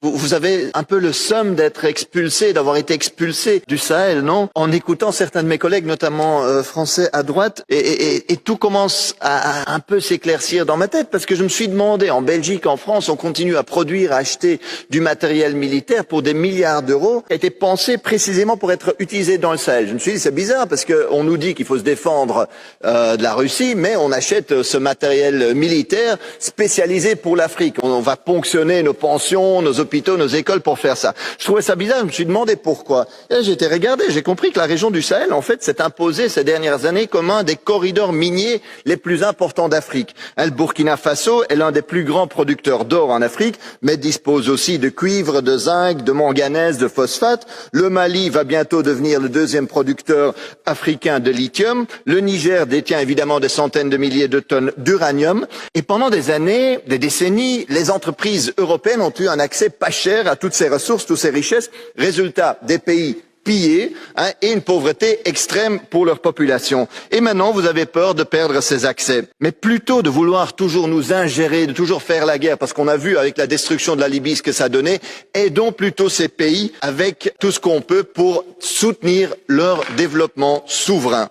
Vous avez un peu le seum d'être expulsé, d'avoir été expulsé du Sahel, non? En écoutant certains de mes collègues, notamment français à droite, et tout commence à un peu s'éclaircir dans ma tête, parce que je me suis demandé, en Belgique, en France, on continue à produire, à acheter du matériel militaire pour des milliards d'euros, qui a été pensé précisément pour être utilisé dans le Sahel. Je me suis dit, c'est bizarre, parce qu'on nous dit qu'il faut se défendre de la Russie, mais on achète ce matériel militaire spécialisé pour l'Afrique. On va ponctionner nos pensions, nos hôpitaux, nos écoles pour faire ça. Je trouvais ça bizarre, je me suis demandé pourquoi. Et là, j'ai été regarder, j'ai compris que la région du Sahel, en fait, s'est imposée ces dernières années comme un des corridors miniers les plus importants d'Afrique. Le Burkina Faso est l'un des plus grands producteurs d'or en Afrique, mais dispose aussi de cuivre, de zinc, de manganèse, de phosphate. Le Mali va bientôt devenir le deuxième producteur africain de lithium. Le Niger détient évidemment des centaines de milliers de tonnes d'uranium. Et pendant des années, des décennies, les entreprises européennes ont eu un accès pas cher à toutes ces ressources, toutes ces richesses. Résultat, des pays pillés et une pauvreté extrême pour leur population. Et maintenant, vous avez peur de perdre ces accès. Mais plutôt de vouloir toujours nous ingérer, de toujours faire la guerre, parce qu'on a vu avec la destruction de la Libye ce que ça donnait, aidons plutôt ces pays avec tout ce qu'on peut pour soutenir leur développement souverain.